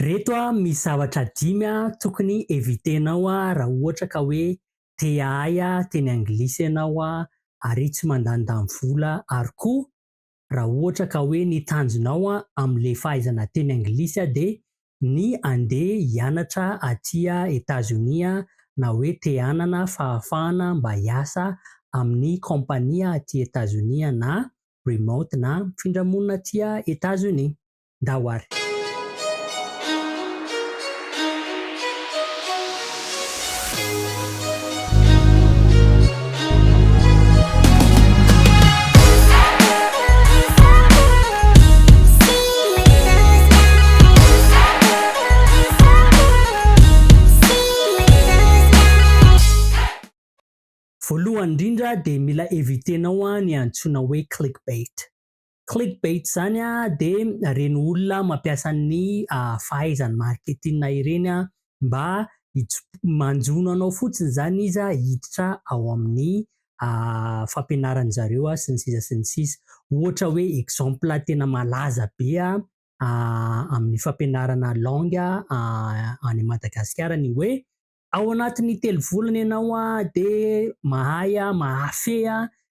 Reto misy zavatra 5 tokony evitenao raha ohatra ka hoe te hahay teny anglisy ianao ary tsy mandandany vola ary koa raha ohatra ka hoe ny tanjonao am'le fahaizana teny anglisy de ny andeha hianatra aty États-Unis na hoe te hanana fahafahana mba hiasa amin'ny kompania aty États-Unis na remote na mifindra monina aty États-Unis. Dahoary. Voalohany indrindra de mila evitenao ny antsoina hoe clickbait. Clickbait zany de reny olona mampiasa ny fahaizany marketing ireny mba manjono anao fotsiny zany izy hiditra ao amin'ny fampianaran'zareo sy ny sisa sy ny sisa. Ohatra hoe exemple tena malaza be amin'ny fampianarana langue any Madagasikara ny hoe ao anatin'ny 3 volana ianao de mahay mahafehy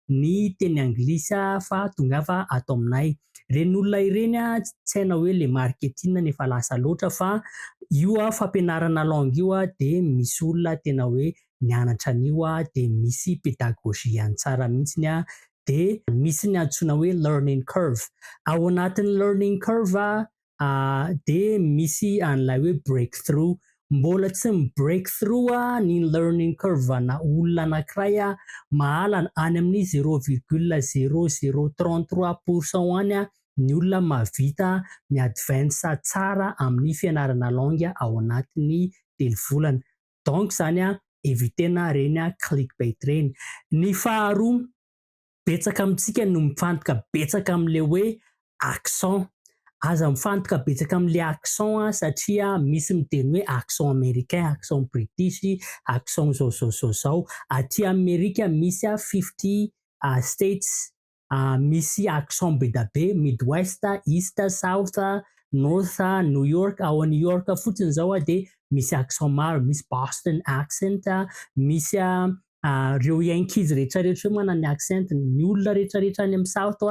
ny teny anglisy fa tongava ato aminay. Reny olona ireny tsy haina hoe le marketing nefa lasa loatra fa io fampianarana langue io de misy olona tena hoe nianatra an'io de misy pédagogie tsara mihitsiny de misy ny antsoina hoe learning curve. Ao anatin'ny learning curve de misy an'ilay hoe breakthrough. Mbola tsy mi-breakthrough ny learning curve na olona anankiray mahala any amin'ny 0,0033% any ny olona mahavita mi-advance tsara amin'ny fianarana langue ao anatin'ny 3 volana. Donc zany evitena reny clickbait reny. Ny faharoa, betsaka amintsika no mifantoka betsaka am'le hoe accent. Aza mifantoka betsaka am'le accent satria misy miteny hoe accent américain, accent british, accent zao. Aty Amerika misy 50 states, misy accent be da be, Midwest, East, South, North, New York. Ao a New York fotsiny zao de misy accent maro, misy Boston accent, misy reo Yankees rehetrarehetra manana accent, ny olona rehetrarehetra any amin'ny South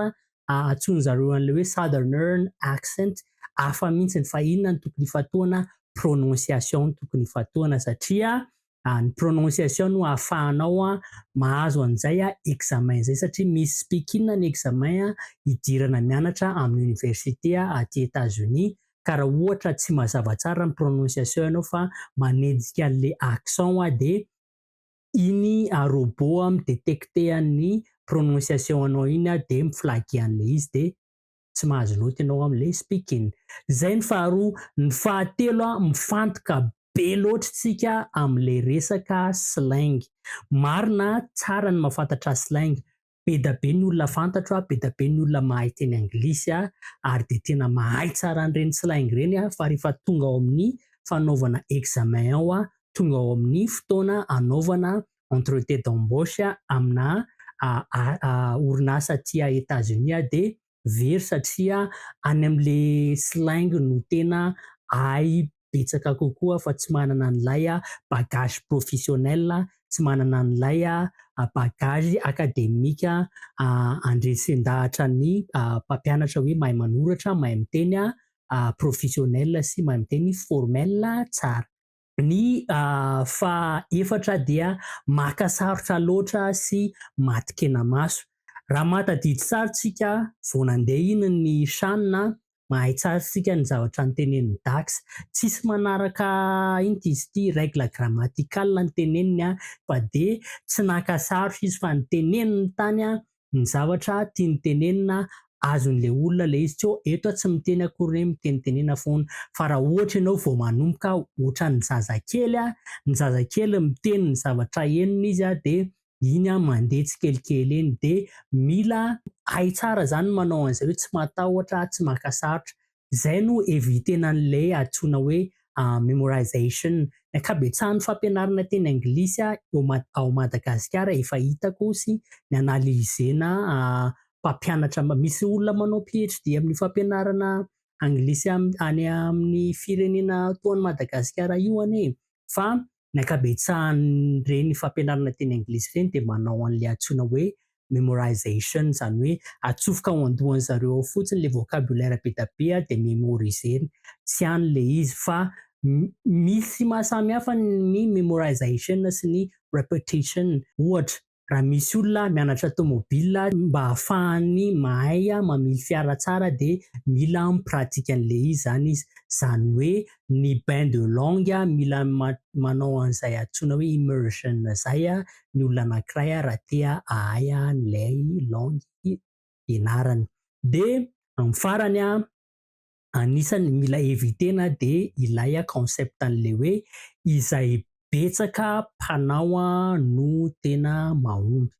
antsoiny zareo an'le hoe Southern accent. Hafa mihitsy fa inona ny tokony fatoana? Prononciation tokony fatoana satria ny prononciation no ahafahanao mahazo an'izay examen zay satria misy speaking ny examen idirana mianatra amin'ny université aty États-Unis ka raha ohatra tsy mazava tsara ny prononciation ianao fa manenjika an'le accent de iny robot midetecter ny prononciation anao iny de miflaguer an'le izy de tsy mahazo noty ianao am'le speaking. Zay ny faharoa. Ny fahatelo mifantoka be loatra tsika am'le resaka slang. Marina tsara ny mahafantatra slang. Be da be ny olona fantatra, be da be ny olona mahay teny anglisy ary de tena mahay tsara an'ireny slang reny fa rehefa tonga ao amin'ny fanaovana examen ao, tonga ao amin'ny fotoana anaovana entretien d'embauche amina orinasa aty États-Unis de very satria any am'le slang no tena hay betsaka kokoa fa tsy manana an'ilay bagage professionnel, tsy manana an'ilay bagage akademika andresen-dahatra ny mpampianatra hoe mahay manoratra, mahay miteny professionnel sy mahay miteny formel tsara. Ny fahaefatra dia maka sarotra loatra sy matikena maso. Raha matadidy tsara tsika vao nandeha iny ny shanina mahay tsara tsika ny zavatra notenenin'ny dax. Tsisy manaraka ino ty izy ity règle grammaticale ny teneniny fa de tsy naka sarotra izy fa niteneniny tany ny zavatra tiany tenenina azon'le olona le izy tsao eto tsy miteny akory mitenitenena foana fa raha ohatra ianao vao manomboka ohatran'ny zazakely miteny ny zavatra henony izy de iny mandeha tsikelikely eny de mila hay tsara zany manao an'izay hoe tsy matahotra, tsy maka sarotra. Zay no evitena an'le antsoina hoe memorization. Ny ankabetsahan'ny fampianarana teny anglisy ao Madagasikara efa hitako sy ny analizena mpampianatra misy olona manao PhD amin'ny fampianarana anglisy any amin'ny firenena toa an'i Madagasikara io anie. Fa ny ankabetsahan'ireny fampianarana teny anglisy ireny dia manao an'ilay antsoina hoe memorization, zany hoe atsofoka ao an-dohan'zareo ao fotsiny ilay vocabulaire be dia be dia mémoriser, tsy any ilay izy fa misy mahasamihafa ny memorization sy ny repetition. Ohatra, raha misy olona mianatra tômôbila mba ahafahany mahay mamily fiara tsara dia mila mipratika an'ilay izy zany izy. Zany hoe ny bain de langue mila manao an'izay antsoina hoe immersion zay ny olona anankiray raha tia hahay an'ilay langue ianarany. Dia amin'ny farany anisany mila evitena dia ilay concept an'ilay hoe izay betsaka mpanao no tena mahomby.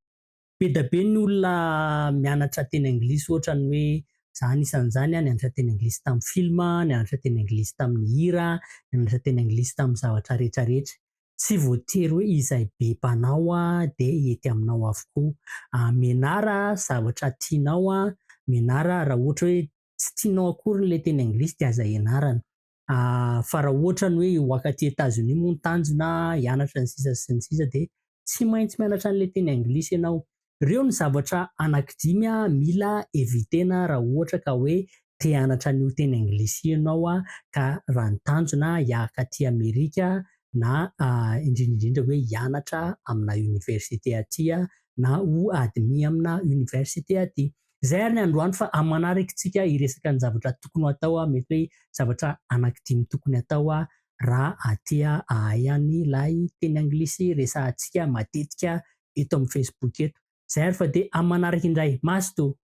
Be dia be ny olona mianatra teny anglisy ohatrany hoe za anisan'izany nianatra teny anglisy tamin'ny filma, nianatra teny anglisy tamin'ny hira, nianatra teny anglisy tamin'ny zavatra rehetra rehetra. Tsy voatery hoe izay be mpanao dia hety aminao avokoa. Mianara zavatra tianao, mianara raha ohatra hoe tsy tianao akory ilay teny anglisy dia aza ianarana. Fa raha ohatra hoe ho ankatỳ États-Unis moa ny tanjona hianatra ny sisa sy ny sisa dia tsy maintsy mianatra an'ilay teny anglisy ianao. Ireo ny zavatra anankidimy mila evitena raha ohatra ka hoe te hianatra an'io teny anglisy ianao ka raha ny tanjona hiaka aty Amerika na indrindra hoe hianatra amina université aty na ho admis amina université aty. Izay ary ny androany fa amin'ny manarakintsika hiresaka ny zavatra tokony atao mety hoe zavatra anankidimy tokony atao raha aty hahay an'ilay teny anglisy resahantsika matetika eto amin'ny Facebook eto. Izay ary fa dia amin'ny manaraka indray. Maso to!